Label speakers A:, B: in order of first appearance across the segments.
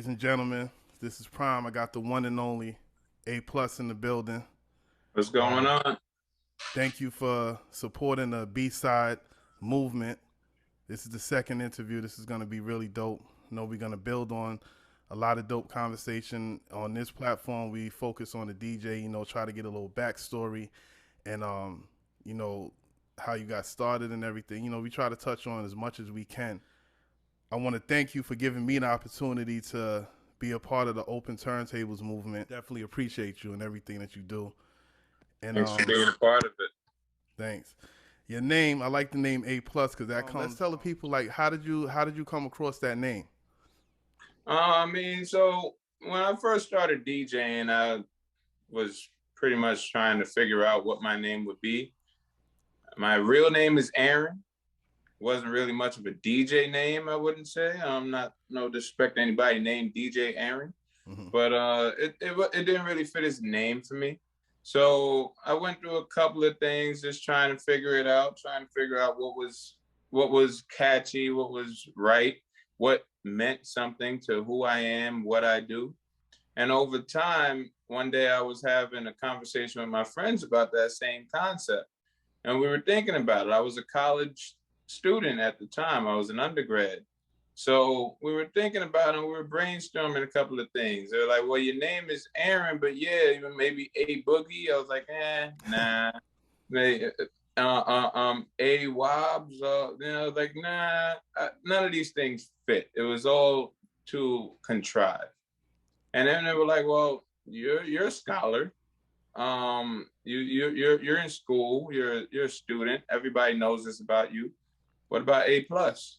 A: Ladies and gentlemen, this is Prime. I got the one and only A Plus in the building.
B: What's going on?
A: Thank you for supporting the B side movement. This is the second interview. This is going to be really dope. You know, we're going to build on a lot of dope conversation on this platform. We focus on the DJ, you know, try to get a little backstory and, you know, how you got started and everything. You know, we try to touch on as much as we can. I want to thank you for giving me the opportunity to be a part of the Open Turntables movement. Definitely appreciate you and everything that you do. And
B: Thanks for being a part of it.
A: thanks. Your name, I like the name A Plus because that comes. Let's tell the people, like, how did you come across that name?
B: So when I first started DJing, I was pretty much trying to figure out what my name would be. My real name is Aaron. Wasn't really much of a DJ name, I wouldn't say. I'm not no disrespect to anybody named DJ Aaron, but it didn't really fit his name for me. So I went through a couple of things, just trying to figure it out, trying to figure out what was catchy, what was right, what meant something to who I am, what I do. And over time, one day I was having a conversation with my friends about that same concept. And we were thinking about it. I was a college student at the time. I was an undergrad. So we were thinking about it and we were brainstorming a couple of things. They were like, well, your name is Aaron, but yeah, even maybe A Boogie. I was like, nah. A Wobbs, like, nah, none of these things fit. It was all too contrived. And then they were like, well, you're a scholar. You're in school, you're a student. Everybody knows this about you. What about A plus?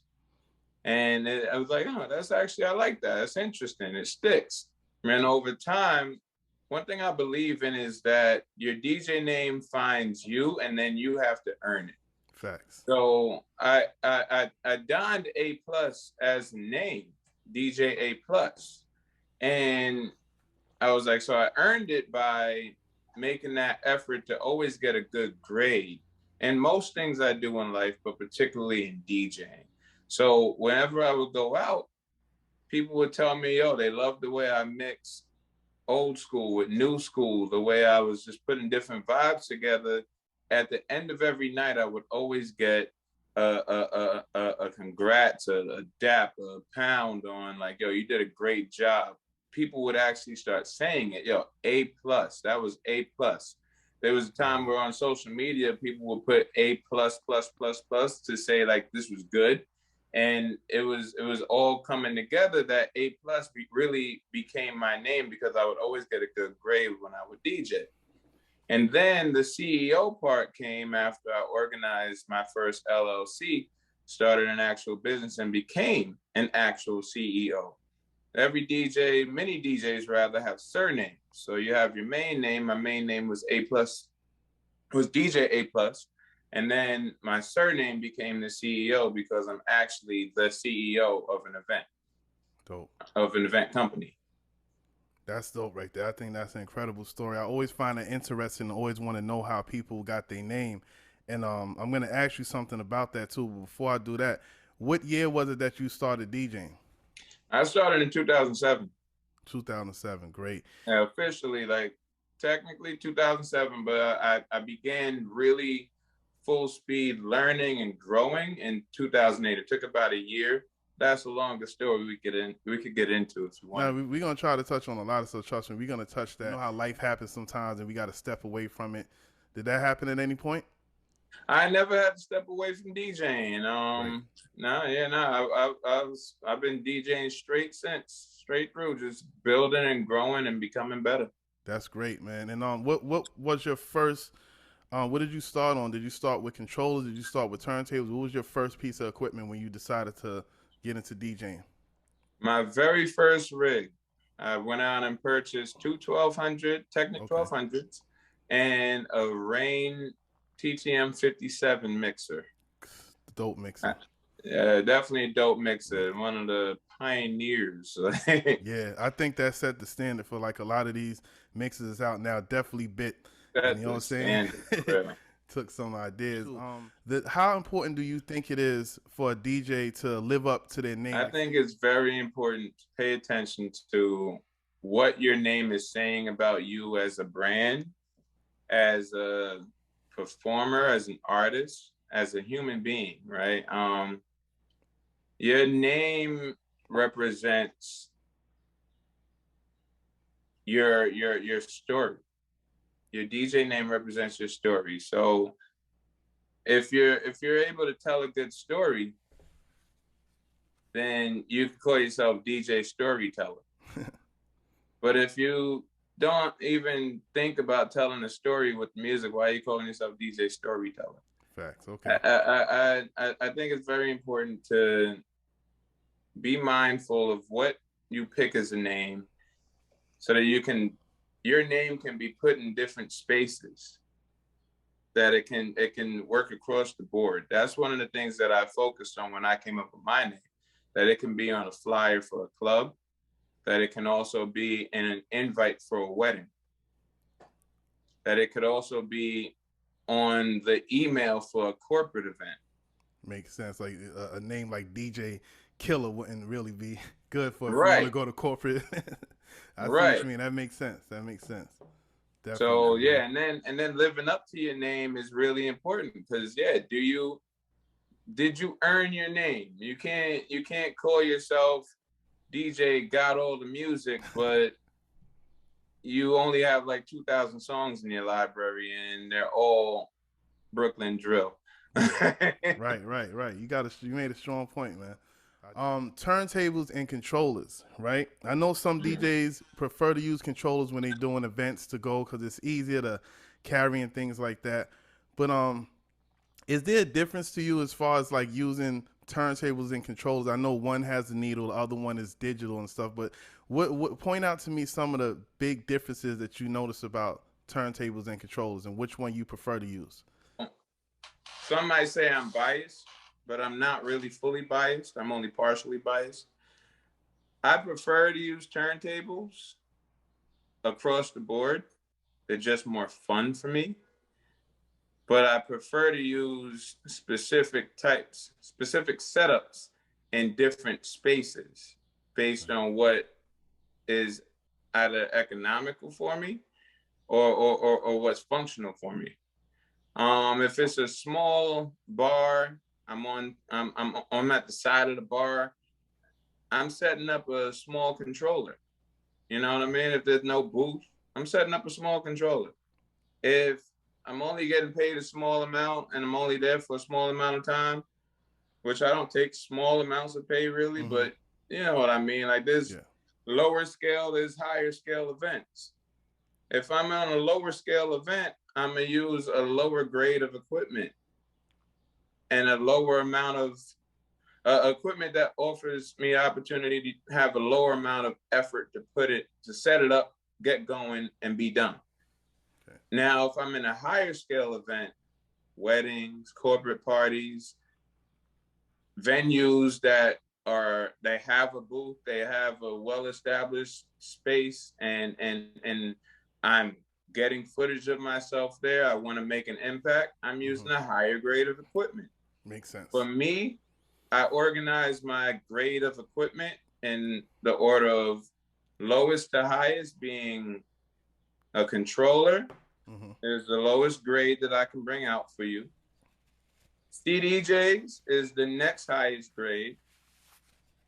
B: And I was like, oh, that's actually, I like that. That's interesting. It sticks. And over time, one thing I believe in is that your DJ name finds you and then you have to earn it.
A: Facts.
B: So I donned A plus as a name, DJ A plus. And I was like, so I earned it by making that effort to always get a good grade. And most things I do in life, but particularly in DJing. So whenever I would go out, people would tell me, yo, they love the way I mix old school with new school, the way I was just putting different vibes together. At the end of every night, I would always get a congrats, a dap, a pound on like, yo, you did a great job. People would actually start saying it, yo, A plus, that was A plus. There was a time where on social media, people would put A plus, plus, plus, plus to say like, this was good. And it was all coming together that A plus really became my name because I would always get a good grade when I would DJ. And then the CEO part came after I organized my first LLC, started an actual business and became an actual CEO. Every DJ, many DJs rather, have surnames. So you have your main name. My main name was A plus, was DJ A plus. And then my surname became the CEO because I'm actually the CEO of an event.
A: Dope.
B: Of an event company.
A: That's dope right there. I think that's an incredible story. I always find it interesting. I always want to know how people got their name. And I'm going to ask you something about that too. But before I do that, what year was it that you started DJing?
B: I started in 2007.
A: 2007, great.
B: Officially, like technically 2007, but I began really full speed learning and growing in 2008. It took about a year. That's a longer story we could get into if you want.
A: We're gonna try to touch on a lot of stuff. Trust me, we're gonna touch that. You know how life happens sometimes, and we got to step away from it. Did that happen at any point?
B: I never had to step away from DJing. I've been DJing straight through, just building and growing and becoming better.
A: That's great, man. And what was your first? What did you start on? Did you start with controllers? Did you start with turntables? What was your first piece of equipment when you decided to get into DJing?
B: My very first rig, I went out and purchased two 1200 Technic 1200s and a Rain TTM 57 mixer.
A: Dope mixer.
B: Yeah, definitely a dope mixer. One of the pioneers.
A: Yeah, I think that set the standard for like a lot of these mixers out now. Definitely bit. You know what I'm saying? took some ideas. How important do you think it is for a DJ to live up to their name?
B: I think it's very important to pay attention to what your name is saying about you as a brand, as a performer, as an artist, as a human being, right? Your name represents your story. Your DJ name represents your story. So if you're able to tell a good story, then you can call yourself DJ Storyteller. But if you don't even think about telling a story with music, why are you calling yourself DJ Storyteller?
A: Facts. Okay.
B: I think it's very important to be mindful of what you pick as a name, so that your name can be put in different spaces, that it can work across the board. That's one of the things that I focused on when I came up with my name, that it can be on a flyer for a club, that it can also be in an invite for a wedding, that it could also be on the email for a corporate event.
A: Makes sense. Like a name like DJ Killer wouldn't really be good for if
B: Right.
A: you want to go to corporate. I see what you mean. That makes sense. Definitely.
B: So yeah, and then living up to your name is really important, because did you earn your name? You can't call yourself DJ Got All the Music, but you only have like 2,000 songs in your library and they're all Brooklyn drill.
A: Right. You made a strong point, man. Turntables and controllers, right? I know some DJs prefer to use controllers when they're doing events to go, because it's easier to carry and things like that. But is there a difference to you as far as like using turntables and controllers? I know one has a needle, the other one is digital and stuff. But what point out to me some of the big differences that you notice about turntables and controllers, and which one you prefer to use?
B: Some might say I'm biased, but I'm not really fully biased. I'm only partially biased. I prefer to use turntables across the board. They're just more fun for me. But I prefer to use specific setups in different spaces based on what is either economical for me or what's functional for me. If it's a small bar, I'm at the side of the bar, I'm setting up a small controller. You know what I mean? If there's no booth, I'm setting up a small controller. If I'm only getting paid a small amount and I'm only there for a small amount of time, which I don't take small amounts of pay really, but you know what I mean? Like there's lower scale, there's higher scale events. If I'm on a lower scale event, I'm gonna use a lower grade of equipment and a lower amount of equipment that offers me opportunity to have a lower amount of effort to set it up, get going, and be done. Okay. Now, if I'm in a higher scale event, weddings, corporate parties, venues that they have a booth, they have a well-established space, and I'm getting footage of myself there, I want to make an impact, I'm using a higher grade of equipment.
A: Makes sense.
B: For me, I organize my grade of equipment in the order of lowest to highest, being a controller is the lowest grade that I can bring out for you. CDJs is the next highest grade.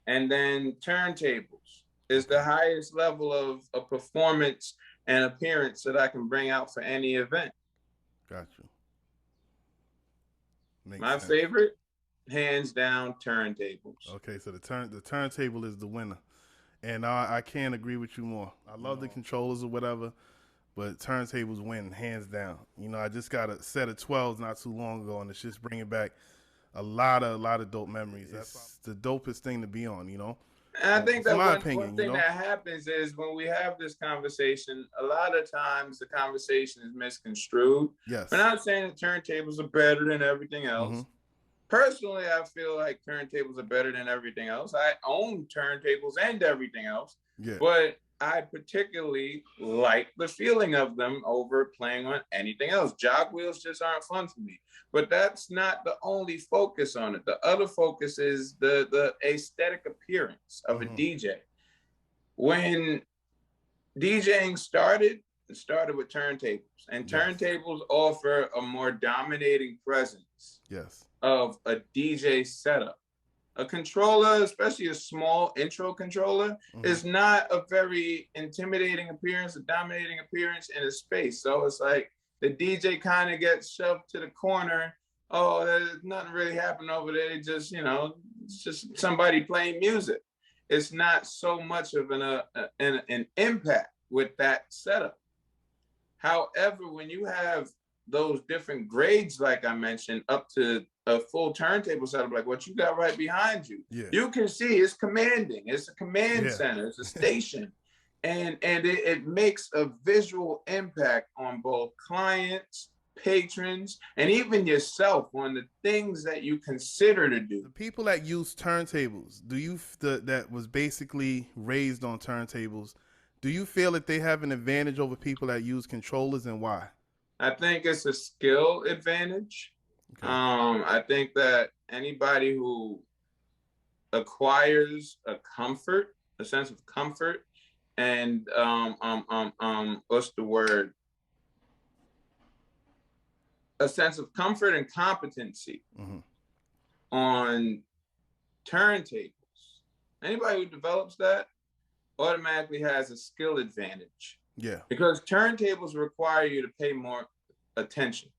B: And then turntables is the highest level of a performance and appearance that I can bring out for any event.
A: Got you.
B: My favorite, hands down, turntables.
A: Okay, so the turntable is the winner, and I can't agree with you more. I love the controllers or whatever, but turntables win hands down. You know, I just got a set of 12s not too long ago, and it's just bringing back a lot of dope memories. It's the dopest thing to be on, you know.
B: And I think that one thing that happens is when we have this conversation, a lot of times the conversation is misconstrued.
A: Yes.
B: We're not saying that turntables are better than everything else. Personally, I feel like turntables are better than everything else. I own turntables and everything else.
A: Yeah.
B: But I particularly like the feeling of them over playing on anything else. Jog wheels just aren't fun for me. But that's not the only focus on it. The other focus is the aesthetic appearance of a DJ. When DJing started, it started with turntables. And turntables offer a more dominating presence of a DJ setup. A controller, especially a small intro controller, is not a very intimidating appearance, a dominating appearance in a space. So it's like the DJ kind of gets shoved to the corner. Oh, there's nothing really happening over there. It just, it's just somebody playing music. It's not so much of an impact with that setup. However, when you have those different grades, like I mentioned, up to a full turntable setup, like what you got right behind you, you can see it's commanding. It's a command center. It's a station. And it makes a visual impact on both clients, patrons, and even yourself on the things that you consider to do.
A: The people that use turntables, that was basically raised on turntables, do you feel that they have an advantage over people that use controllers, and why?
B: I think it's a skill advantage. Okay. I think that anybody who acquires a sense of comfort, and what's the word? A sense of comfort and competency on turntables. Anybody who develops that automatically has a skill advantage. Yeah. Because turntables require you to pay more attention.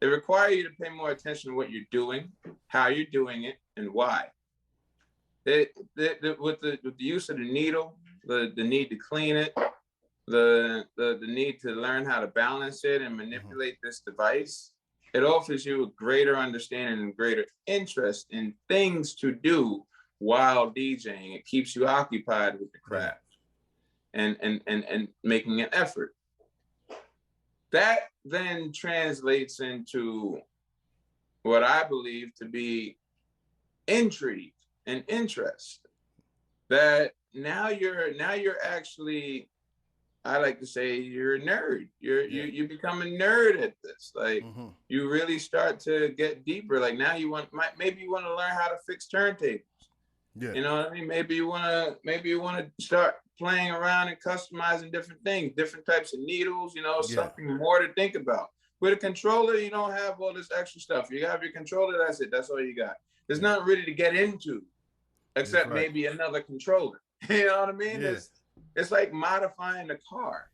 B: They require you to pay more attention to what you're doing, how you're doing it, and why. With the use of the needle, the need to clean it, the need to learn how to balance it and manipulate this device, it offers you a greater understanding and greater interest in things to do while DJing. It keeps you occupied with the craft and making an effort. That then translates into what I believe to be intrigue and interest. That now you're actually, I like to say, you're a nerd. You become a nerd at this. Like you really start to get deeper. Like now maybe you want to learn how to fix turntables. Yeah. You know what I mean? Maybe you want to start playing around and customizing different things, different types of needles, something more to think about. With a controller, you don't have all this extra stuff. You have your controller, that's it. That's all you got. There's nothing really to get into except maybe another controller. You know what I mean? Yeah. It's like modifying a car.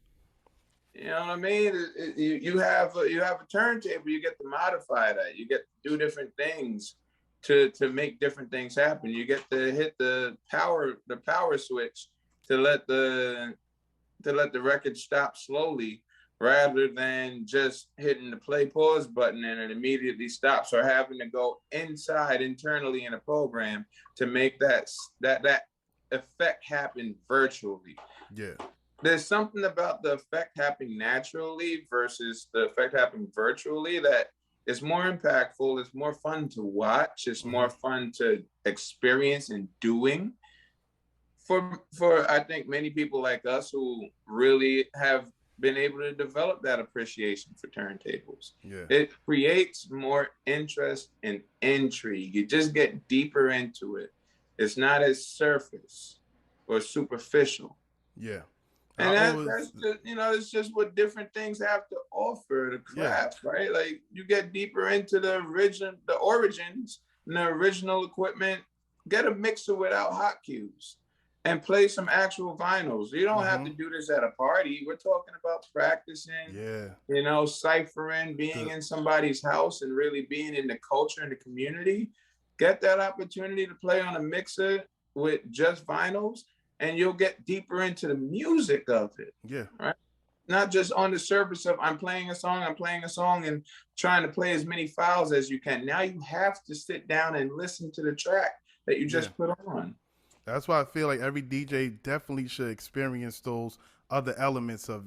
B: You know what I mean? You have a turntable, you get to modify that. You get to do different things to make different things happen. You get to hit the power switch to let the record stop slowly, rather than just hitting the play pause button and it immediately stops, or having to go internally in a program to make that effect happen virtually. Yeah. There's something about the effect happening naturally versus the effect happening virtually that is more impactful. It's more fun to watch. It's more fun to experience and doing. For I think many people like us who really have been able to develop that appreciation for turntables. Yeah. It creates more interest and intrigue. You just get deeper into it. It's not as surface or superficial. Yeah. And that's just, it's just what different things have to offer the craft, right? Like you get deeper into the origins and the original equipment, get a mixer without hot cues and play some actual vinyls. You don't have to do this at a party. We're talking about practicing, ciphering, being in somebody's house and really being in the culture and the community. Get that opportunity to play on a mixer with just vinyls, and you'll get deeper into the music of it. Yeah. Right. Not just on the surface of I'm playing a song and trying to play as many files as you can. Now you have to sit down and listen to the track that you just put on.
A: That's why I feel like every DJ definitely should experience those other elements of,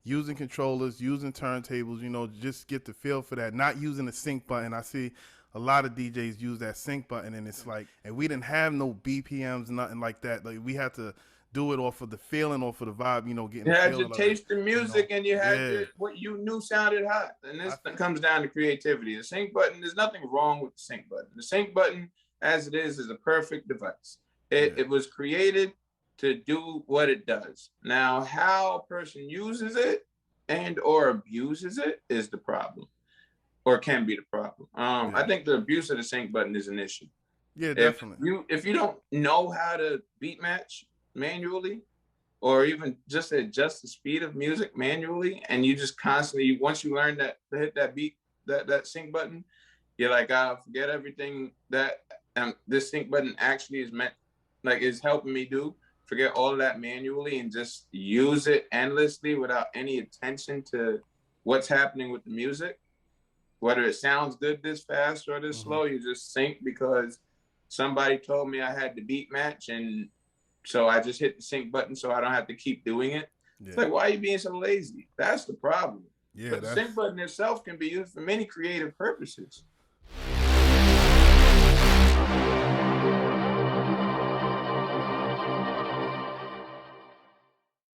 A: using controllers, using turntables, just get the feel for that. Not using the sync button. I see a lot of DJs use that sync button, and it's like, and we didn't have no BPMs, nothing like that. Like we had to do it off of the feeling, off of the vibe, you know, getting
B: You
A: the
B: had your
A: feeling of it,
B: taste in
A: you know.
B: music, and you had
A: Yeah.
B: your what you knew sounded hot. And
A: I,
B: this comes down to creativity. The sync button, there's nothing wrong with the sync button. The sync button, as it is a perfect device.
A: yeah.
B: It was created to do what it does. Now, how a person uses it and or abuses it is the problem, or can be the problem. I
A: Yeah.
B: think the abuse of the sync button is an issue.
A: Yeah,
B: If
A: definitely.
B: you don't know how to beat match manually, or even just adjust the speed of music manually, and you just constantly, once you learn that to hit that beat, that sync button, you're like, forget everything that this sync button actually is meant, like, is helping me do. Forget all of that manually and just use it endlessly without any attention to what's happening with the music, whether it sounds good this fast or this
A: Mm-hmm.
B: slow. You just sync because somebody told me I had to beat match, and so I just hit the sync button so I don't have to keep doing it. It's
A: Yeah.
B: like, why are you being so lazy? That's the problem.
A: Yeah,
B: But the
A: that's
B: sync button itself can be used for many creative purposes.